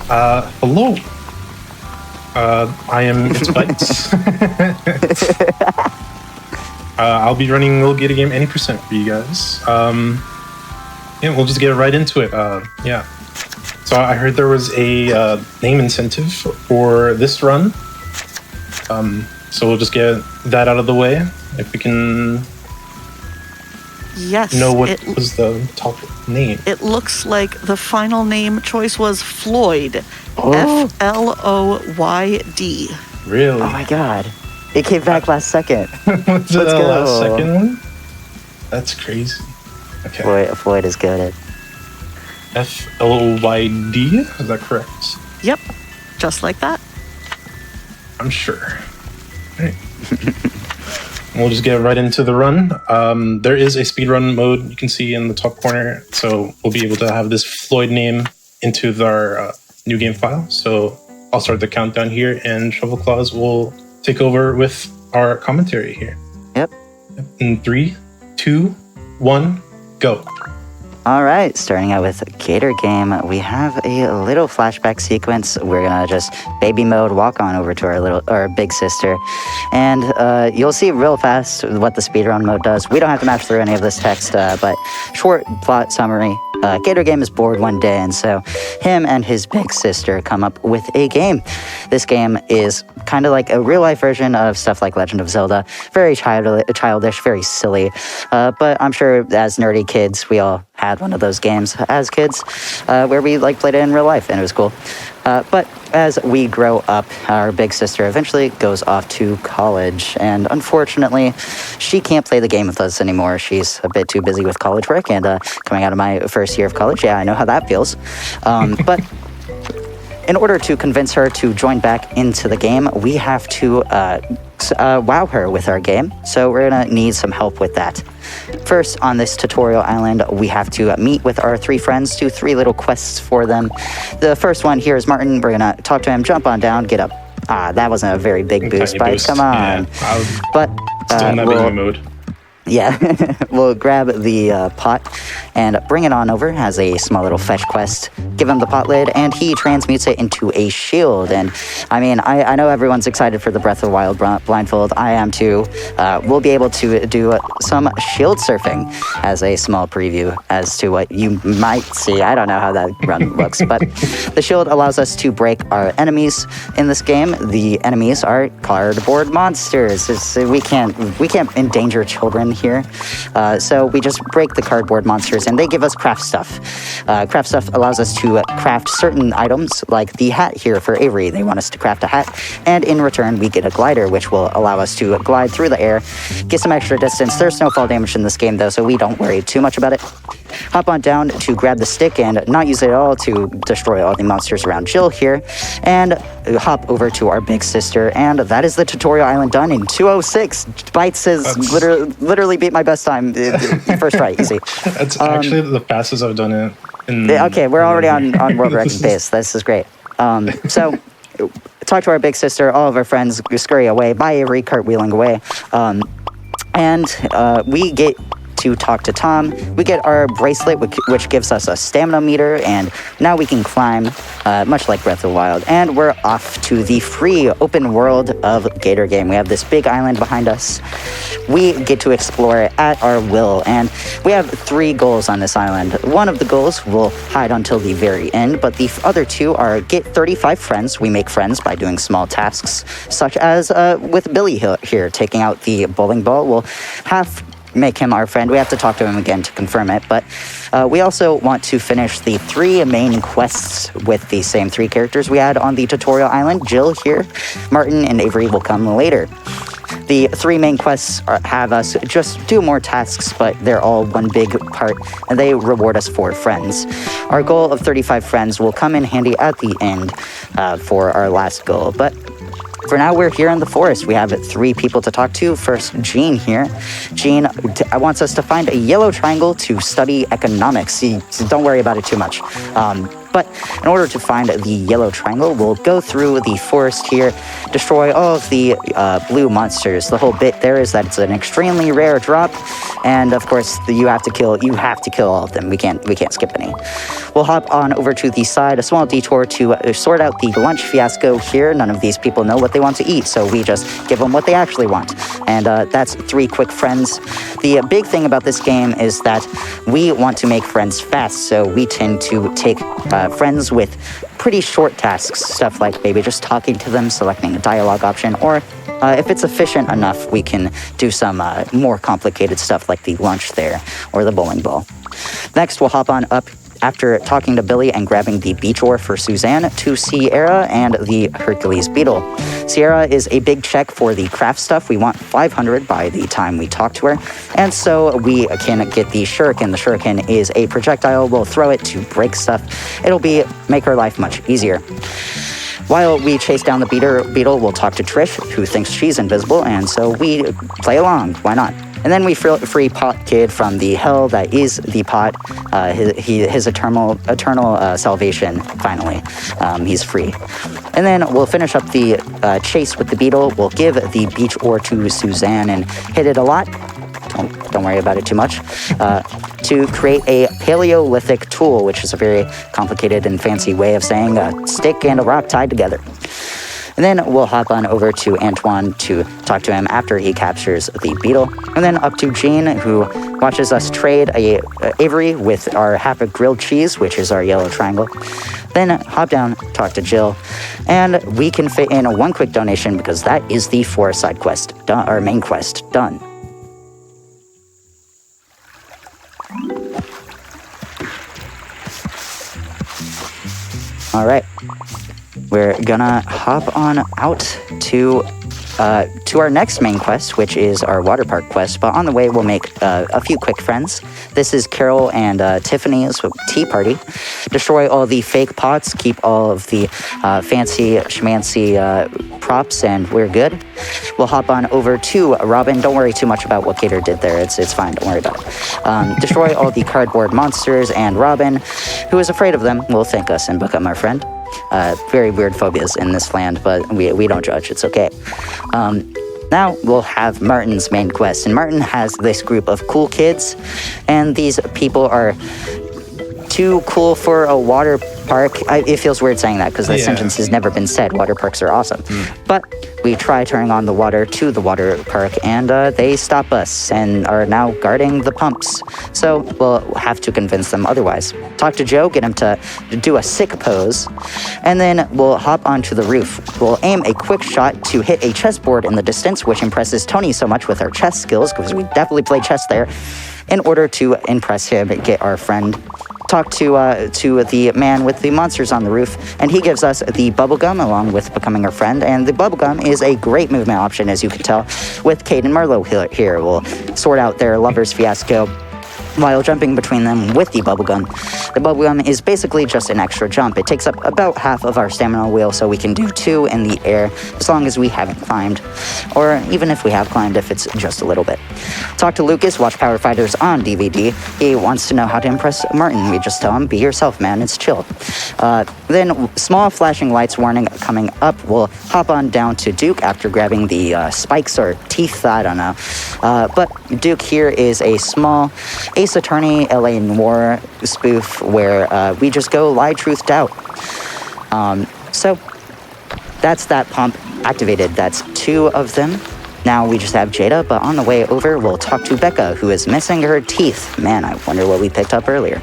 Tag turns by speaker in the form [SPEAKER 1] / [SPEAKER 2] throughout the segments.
[SPEAKER 1] Hello. I am ItzBytez. I'll be running a little gator game any percent for you guys. Yeah, we'll just get right into it. Yeah. So I heard there was a name incentive for this run. So we'll just get that out of the way. If we can know what was the top name.
[SPEAKER 2] It looks like the final name choice was Floyd. Floyd.
[SPEAKER 1] Really?
[SPEAKER 3] Oh my god. It came back last second.
[SPEAKER 1] Was it the last second one? That's crazy. Okay.
[SPEAKER 3] Floyd is good at
[SPEAKER 1] Floyd. Is that correct?
[SPEAKER 2] Yep. Just like that.
[SPEAKER 1] I'm sure. All right. We'll just get right into the run. There is a speedrun mode you can see in the top corner, so we'll be able to have this Floyd name into our new game file. So I'll start the countdown here, and shovelclaws will take over with our commentary here.
[SPEAKER 3] Yep.
[SPEAKER 1] In 3, 2, 1, go.
[SPEAKER 3] All right, starting out with Gator Game, we have a little flashback sequence. We're gonna just baby mode walk on over to our big sister, and you'll see real fast what the speedrun mode does. We don't have to match through any of this text, but short plot summary. Gator Game is bored one day, and so him and his big sister come up with a game. This game is kind of like a real-life version of stuff like Legend of Zelda. Very childish, very silly, but I'm sure as nerdy kids, we all had one of those games as kids where we played it in real life, and it was cool. But as we grow up, our big sister eventually goes off to college, and unfortunately, she can't play the game with us anymore. She's a bit too busy with college work, and coming out of my first year of college, yeah, I know how that feels. But in order to convince her to join back into the game, we have to wow her with our game, so we're gonna need some help with that. First, on this tutorial island, we have to meet with our 3 friends, do 3 little quests for them. The first one here is Martin. We're gonna talk to him, jump on down, get up. That wasn't a very big boost, but come on.
[SPEAKER 1] Yeah,
[SPEAKER 3] but
[SPEAKER 1] still in that baby mode.
[SPEAKER 3] Yeah, we'll grab the pot and bring it on over as a small little fetch quest. Give him the pot lid, and he transmutes it into a shield. And I mean, I know everyone's excited for the Breath of the Wild blindfold. I am too. We'll be able to do some shield surfing as a small preview as to what you might see. I don't know how that run looks, but the shield allows us to break our enemies in this game. The enemies are cardboard monsters. We can't endanger children here. So we just break the cardboard monsters, and they give us craft stuff. Craft stuff allows us to craft certain items, like the hat here for Avery. They want us to craft a hat, and in return, we get a glider, which will allow us to glide through the air, get some extra distance. There's no fall damage in this game, though, so we don't worry too much about it. Hop on down to grab the stick and not use it at all to destroy all the monsters around Jill here, and hop over to our big sister, and that is the tutorial island done in 2:06. Bytes says literally beat my best time. First try, easy.
[SPEAKER 1] That's actually the fastest I've done it.
[SPEAKER 3] Okay, we're already on world record pace. This is great. So talk to our big sister. All of our friends scurry away. Bye, Avery, cartwheeling away. And we get to talk to Tom. We get our bracelet, which gives us a stamina meter, and now we can climb, much like Breath of the Wild. And we're off to the free open world of Gator Game. We have this big island behind us. We get to explore it at our will, and we have 3 goals on this island. One of the goals will hide until the very end, but the other 2 are get 35 friends. We make friends by doing small tasks, such as with Billy here, taking out the bowling ball. We'll make him our friend. We have to talk to him again to confirm it, but we also want to finish the 3 main quests with the same 3 characters we had on the tutorial island. Jill here, Martin, and Avery will come later. The 3 main quests have us just do more tasks, but they're all one big part, and they reward us for friends. Our goal of 35 friends will come in handy at the end for our last goal, but for now, we're here in the forest. We have 3 people to talk to. First, Jean here. Jean wants us to find a yellow triangle to study economics. Don't worry about it too much. But in order to find the yellow triangle, we'll go through the forest here, destroy all of the blue monsters. The whole bit there is that it's an extremely rare drop, and of course you have to kill all of them. We can't skip any. We'll hop on over to the side, a small detour to sort out the lunch fiasco here. None of these people know what they want to eat, so we just give them what they actually want. And that's 3 quick friends. The big thing about this game is that we want to make friends fast, so we tend to take friends with pretty short tasks, stuff like maybe just talking to them, selecting a dialogue option, or if it's efficient enough, we can do some more complicated stuff like the lunch there, or the bowling ball. Next, we'll hop on up after talking to Billy and grabbing the beach ore for Suzanne to Sierra and the Hercules beetle. Sierra is a big check for the craft stuff. We want 500 by the time we talk to her, and so we can get the shuriken. The shuriken is a projectile. We'll throw it to break stuff. It'll make her life much easier. While we chase down the beetle, we'll talk to Trish, who thinks she's invisible, and so we play along. Why not? And then we free Pot Kid from the hell that is the pot, his eternal salvation, finally. He's free. And then we'll finish up the chase with the beetle. We'll give the beach ore to Suzanne and hit it a lot. Don't worry about it too much. To create a Paleolithic tool, which is a very complicated and fancy way of saying a stick and a rock tied together. And then we'll hop on over to Antoine to talk to him after he captures the beetle. And then up to Jean, who watches us trade a Avery with our half a grilled cheese, which is our yellow triangle. Then hop down, talk to Jill, and we can fit in a 1 quick donation because that is the forest side quest, our main quest, done. All right. We're gonna hop on out to our next main quest, which is our water park quest. But on the way, we'll make a few quick friends. This is Carol and Tiffany's tea party. Destroy all the fake pots, keep all of the fancy schmancy props, and we're good. We'll hop on over to Robin. Don't worry too much about what Gator did there. It's fine. Don't worry about it. Destroy all the cardboard monsters, and Robin, who is afraid of them, will thank us and become our friend. Very weird phobias in this land, but we don't judge. It's okay. Now we'll have Martin's main quest, and Martin has this group of cool kids, and these people are too cool for a water park. It feels weird saying that because that sentence has never been said. Water parks are awesome. But we try turning on the water to the water park, and they stop us and are now guarding the pumps. So we'll have to convince them otherwise. Talk to Joe, get him to do a sick pose, and then we'll hop onto the roof. We'll aim a quick shot to hit a chessboard in the distance, which impresses Tony so much with our chess skills, because we definitely play chess there, in order to impress him, get our friend. Talk to the man with the monsters on the roof, and he gives us the bubblegum along with becoming our friend. And the bubblegum is a great movement option, as you can tell, with Kate and Marlo here. We'll sort out their lovers fiasco while jumping between them with the bubblegum. The bubblegum is basically just an extra jump. It takes up about half of our stamina wheel, so we can do 2 in the air as long as we haven't climbed, or even if we have climbed, if it's just a little bit. Talk to Lucas, watch Power Fighters on DVD. He wants to know how to impress Martin. We just tell him, be yourself, man, it's chill. Then small flashing lights warning coming up. We'll hop on down to Duke after grabbing the spikes or teeth, I don't know. But Duke here is a small Ace Attorney LA Noir spoof where we just go lie, truth, doubt. So that's that pump activated. That's 2 of them. Now we just have Jada, but on the way over, we'll talk to Becca, who is missing her teeth. Man, I wonder what we picked up earlier.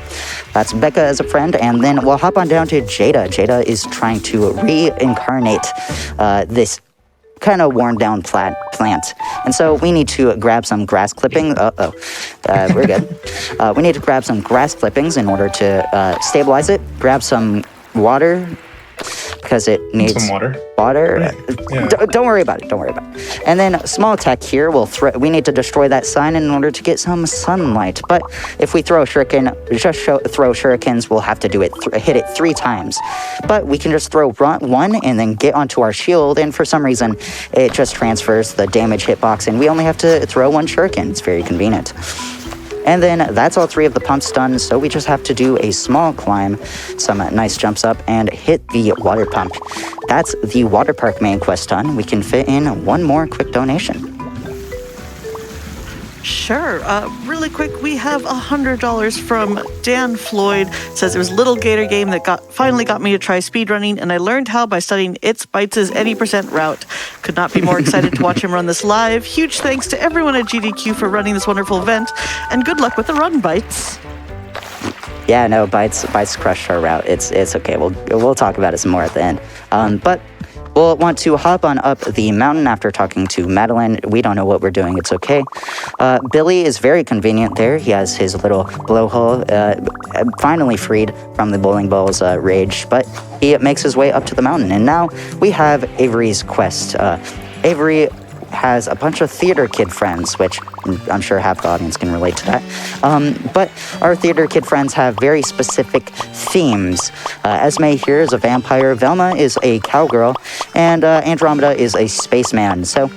[SPEAKER 3] That's Becca as a friend, and then we'll hop on down to Jada. Jada is trying to reincarnate this kind of worn down plant, and so we need to grab some grass clippings. We're good. We need to grab some grass clippings in order to stabilize it. Grab some water because it needs
[SPEAKER 1] some water.
[SPEAKER 3] Right. Yeah. Don't worry about it. And then small tech here. We need to destroy that sign in order to get some sunlight. But if we throw a shuriken, throw shurikens, we'll have to do it. Hit it 3 times. But we can just throw 1 and then get onto our shield. And for some reason, it just transfers the damage hitbox, and we only have to throw 1 shuriken. It's very convenient. And then that's all 3 of the pumps done, so we just have to do a small climb, some nice jumps up, and hit the water pump. That's the water park main quest done. We can fit in one more quick donation.
[SPEAKER 2] Sure. Really quick, we have $100 from Dan Floyd. Says it was a little gator game that finally got me to try speedrunning, and I learned how by studying ItzBytez' 80% route. Could not be more excited to watch him run this live. Huge thanks to everyone at GDQ for running this wonderful event, and good luck with the run, Bytes.
[SPEAKER 3] Yeah, no, Bytes crushed our route. It's okay. We'll talk about it some more at the end. But we'll want to hop on up the mountain after talking to Madeline. We don't know what we're doing. It's okay. Billy is very convenient there. He has his little blowhole finally freed from the bowling ball's rage, but he makes his way up to the mountain. And now we have Avery's quest. Avery has a bunch of theater kid friends, which I'm sure half the audience can relate to that. But our theater kid friends have very specific themes. Esme here is a vampire, Velma is a cowgirl, and Andromeda is a spaceman. So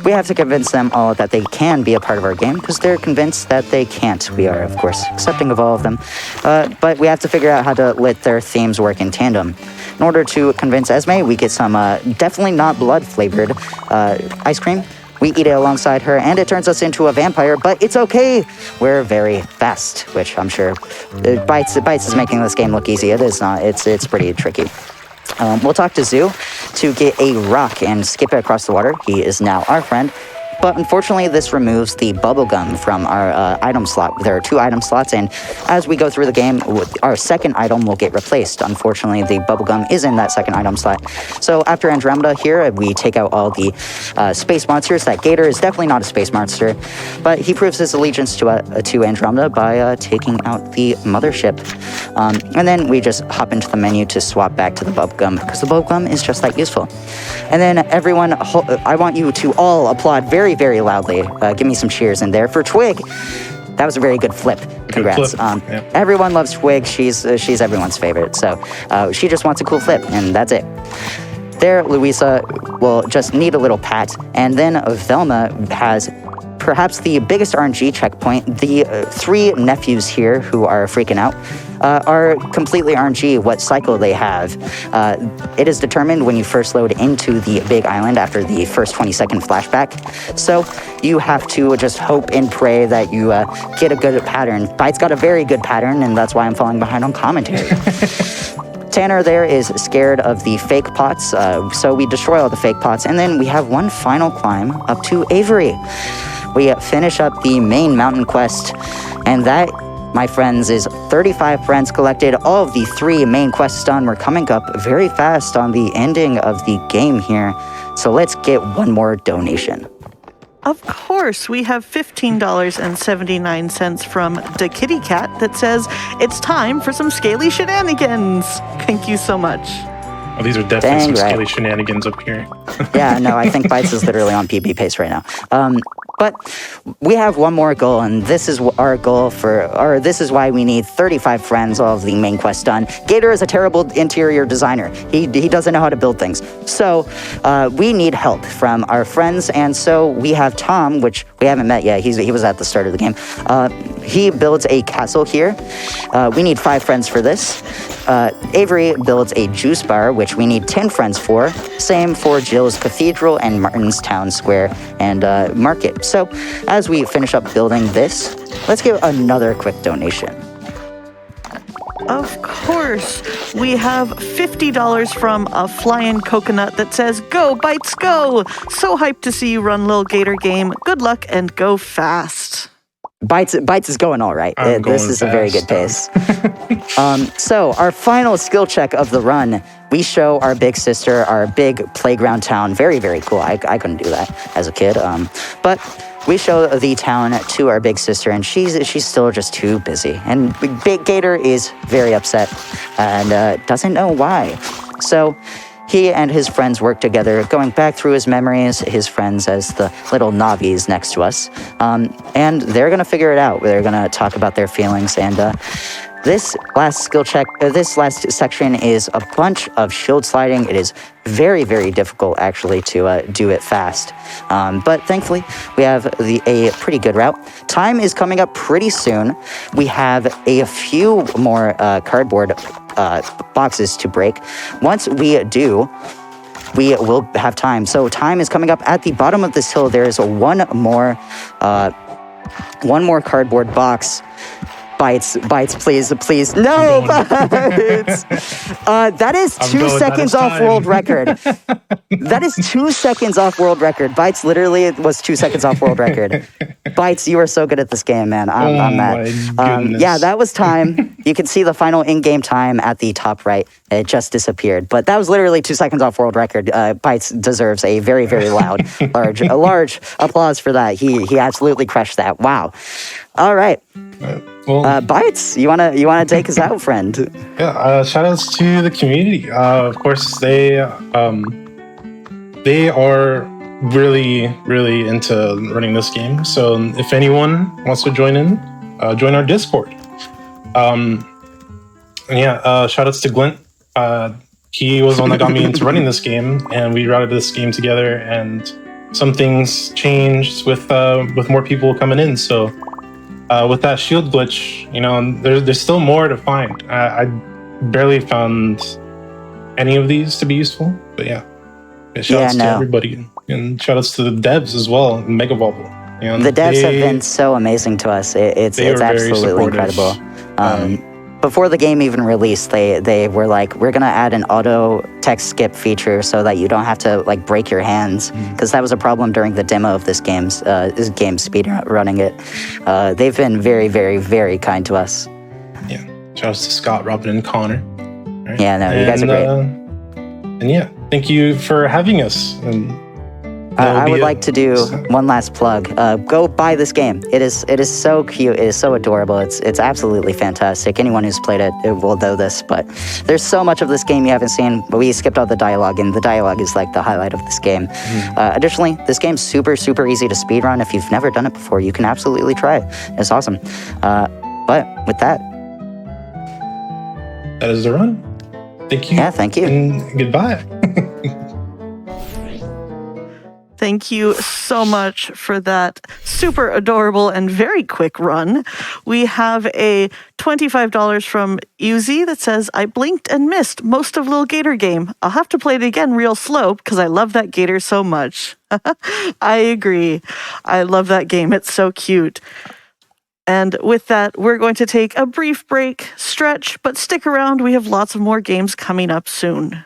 [SPEAKER 3] we have to convince them all that they can be a part of our game, because they're convinced that they can't. We are, of course, accepting of all of them. But we have to figure out how to let their themes work in tandem. In order to convince Esme, we get some definitely not blood-flavored ice cream. We eat it alongside her, and it turns us into a vampire, but it's okay. We're very fast, which I'm sure Bytes is making this game look easy. It is not. It's pretty tricky. We'll talk to Zoo to get a rock and skip it across the water. He is now our friend. But unfortunately, this removes the bubblegum from our item slot. There are 2 item slots, and as we go through the game, our second item will get replaced. Unfortunately, the bubblegum is in that second item slot. So after Andromeda here, we take out all the space monsters. That gator is definitely not a space monster, but he proves his allegiance to Andromeda by taking out the mothership. And then we just hop into the menu to swap back to the bubblegum, because the bubblegum is just that useful. And then everyone, I want you to all applaud very, very loudly. Give me some cheers in there for Twig. That was a very good flip. Congrats.
[SPEAKER 1] Flip.
[SPEAKER 3] Everyone loves Twig. She's everyone's favorite. So she just wants a cool flip, and that's it. There, Louisa will just need a little pat, and then Velma has perhaps the biggest RNG checkpoint. The 3 nephews here who are freaking out are completely RNG what cycle they have. It is determined when you first load into the big island after the first 20-second flashback. So you have to just hope and pray that you get a good pattern. Byte's got a very good pattern, and that's why I'm falling behind on commentary. Tanner there is scared of the fake pots, so we destroy all the fake pots, and then we have one final climb up to Avery. We finish up the main mountain quest, and that, my friends, is 35 friends collected. All of the 3 main quests done. We're coming up very fast on the ending of the game here, so let's get one more donation.
[SPEAKER 2] Of course, we have $15.79 from the Kitty Cat that says, it's time for some scaly shenanigans. Thank you so much.
[SPEAKER 1] Oh, these are definitely some scaly shenanigans up here.
[SPEAKER 3] Yeah, no, I think Bytes is literally on PB pace right now. But we have one more goal, and this is our goal this is why we need 35 friends, all of the main quests done. Gator is a terrible interior designer. He doesn't know how to build things. So we need help from our friends, and so we have Tom, which we haven't met yet. He was at the start of the game. He builds a castle here. We need 5 friends for this. Avery builds a juice bar, which we need 10 friends for. Same for Jill's Cathedral and Martin's Town Square and Market. So as we finish up building this, let's give another quick donation.
[SPEAKER 2] Of course, we have $50 from a flying coconut that says, go, Bytes, go! So hyped to see you run Lil Gator game. Good luck and go fast.
[SPEAKER 3] Bytes is going all right. This is a very good pace. So our final skill check of the run, we show our big sister, our big playground town. Very, very cool. I couldn't do that as a kid. But we show the town to our big sister, and she's still just too busy. And Big Gator is very upset and doesn't know why. So he and his friends work together, going back through his memories, his friends as the little Navis next to us. And they're going to figure it out. They're going to talk about their feelings, and this last skill check, this last section is a bunch of shield sliding. It is very, very difficult actually to do it fast. But thankfully, we have a pretty good route. Time is coming up pretty soon. We have a few more cardboard boxes to break. Once we do, we will have time. So time is coming up at the bottom of this hill. There is one more cardboard box. Bites, please. No, Bites! That is 2 seconds off world record. That is 2 seconds off world record. Bites literally was 2 seconds off world record. Bites, you are so good at this game, man. I'm mad. Yeah, that was time. You can see the final in-game time at the top right. It just disappeared. But that was literally 2 seconds off world record. Bites deserves a very, very loud, large applause for that. He absolutely crushed that. Wow. All right.
[SPEAKER 1] Well,
[SPEAKER 3] Bites, you wanna take us out, friend?
[SPEAKER 1] Yeah, shout outs to the community. Of course, they are really, really into running this game. So if anyone wants to join in, join our Discord. And yeah, shout outs to Glint. He was the one that got me into running this game, and we routed this game together. And some things changed with more people coming in. So. With that shield glitch, you know, there's still more to find. I barely found any of these to be useful, but yeah. Shoutouts to everybody, and shoutouts to the devs as well, Mega Bobble. You know,
[SPEAKER 3] the devs have been so amazing to us. It's absolutely incredible. Before the game even released, they were like, we're gonna add an auto text skip feature so that you don't have to like break your hands, because that was a problem during the demo of this game speed running it. They've been very, very, very kind to us.
[SPEAKER 1] Yeah, shoutouts to Scott, Robin, and Connor. Right?
[SPEAKER 3] Yeah, no, you guys are great.
[SPEAKER 1] And yeah, thank you for having us. And
[SPEAKER 3] I would like to do one last plug. Go buy this game. It is so cute. It is so adorable. It's absolutely fantastic. Anyone who's played it will know this, but there's so much of this game you haven't seen. We skipped all the dialogue, and the dialogue is like the highlight of this game. Additionally, this game's super, super easy to speedrun. If you've never done it before, you can absolutely try it. It's awesome. But with that...
[SPEAKER 1] That is the run. Thank you.
[SPEAKER 3] Yeah, thank you.
[SPEAKER 1] And goodbye.
[SPEAKER 2] Thank you so much for that super adorable and very quick run. We have a $25 from Uzi that says, I blinked and missed most of Little Gator game. I'll have to play it again real slow because I love that gator so much. I agree. I love that game. It's so cute. And with that, we're going to take a brief break, stretch, but stick around. We have lots of more games coming up soon.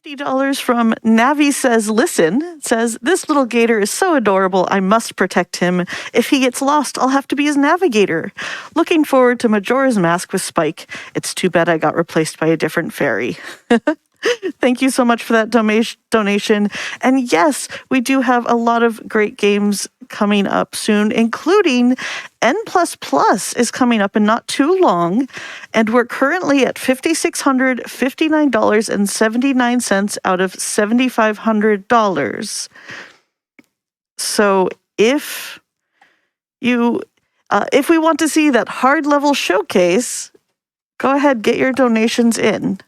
[SPEAKER 2] $50 from Navi says, listen, says, this little gator is so adorable, I must protect him. If he gets lost, I'll have to be his navigator. Looking forward to Majora's Mask with Spike. It's too bad I got replaced by a different fairy. Thank you so much for that donation. And yes, we do have a lot of great games coming up soon, including N++ is coming up in not too long. And we're currently at $5,659.79 out of $7,500. So if we want to see that hard level showcase, go ahead, get your donations in.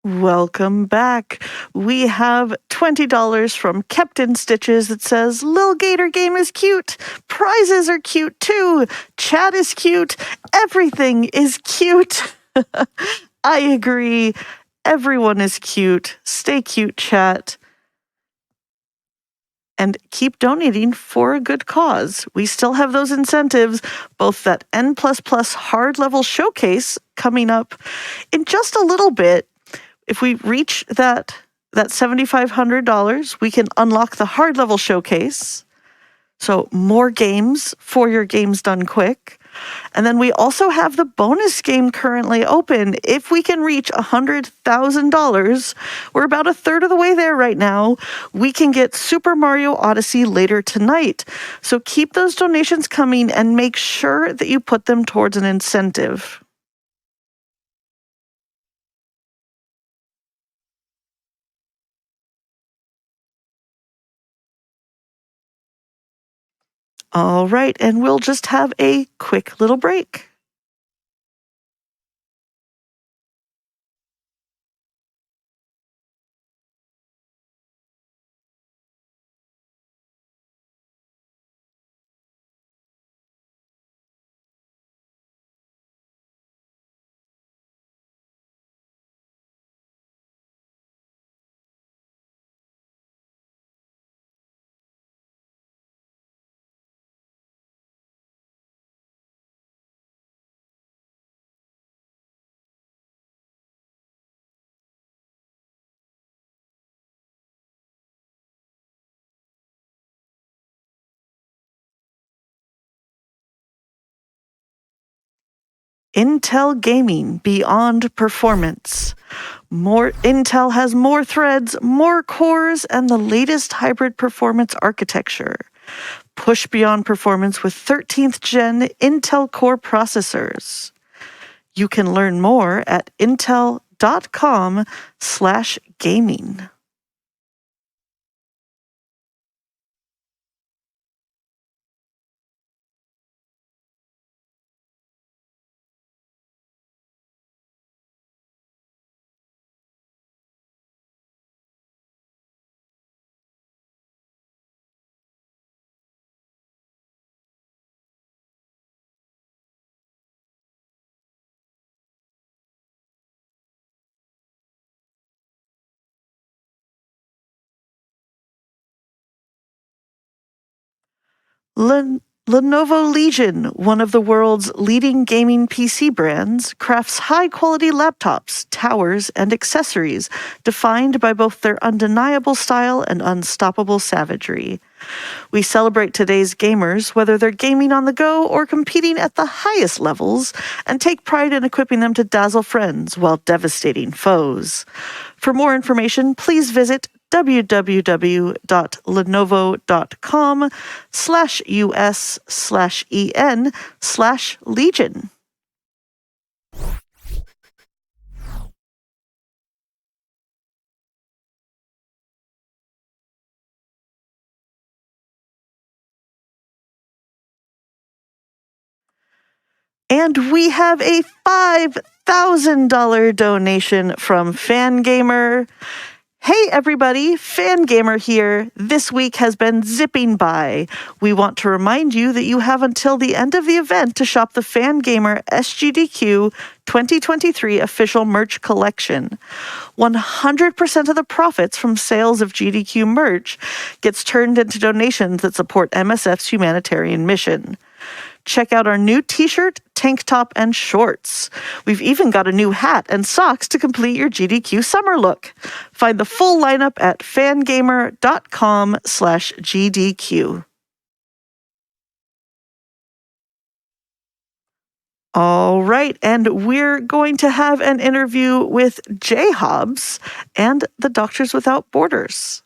[SPEAKER 2] Welcome back. We have $20 from Captain Stitches that says, Lil Gator game is cute. Prizes are cute too. Chat is cute. Everything is cute. I agree. Everyone is cute. Stay cute, chat. And keep donating for a good cause. We still have those incentives, both that N++ hard level showcase coming up in just a little bit. If we reach that $7,500, we can unlock the hard level showcase. So more games for your games done quick. And then we also have the bonus game currently open. If we can reach $100,000, we're about a third of the way there right now, we can get Super Mario Odyssey later tonight. So keep those donations coming and make sure that you put them towards an incentive. All right, and we'll just have a quick little break. Intel Gaming Beyond Performance. Intel has more threads, more cores, and the latest hybrid performance architecture. Push beyond performance with 13th gen Intel Core processors. You can learn more at intel.com/gaming. Lenovo Legion, one of the world's leading gaming PC brands, crafts high-quality laptops, towers, and accessories defined by both their undeniable style and unstoppable savagery. We celebrate today's gamers, whether they're gaming on the go or competing at the highest levels, and take pride in equipping them to dazzle friends while devastating foes. For more information, please visit www.lenovo.com/us/en/legion. And we have a $5,000 donation from Fangamer. Hey everybody, Fangamer here. This week has been zipping by. We want to remind you that you have until the end of the event to shop the Fangamer SGDQ 2023 official merch collection. 100% of the profits from sales of GDQ merch gets turned into donations that support MSF's humanitarian mission. Check out our new t-shirt, tank top, and shorts. We've even got a new hat and socks to complete your GDQ summer look. Find the full lineup at fangamer.com/GDQ. All right, and we're going to have an interview with Jay Hobbs and the Doctors Without Borders.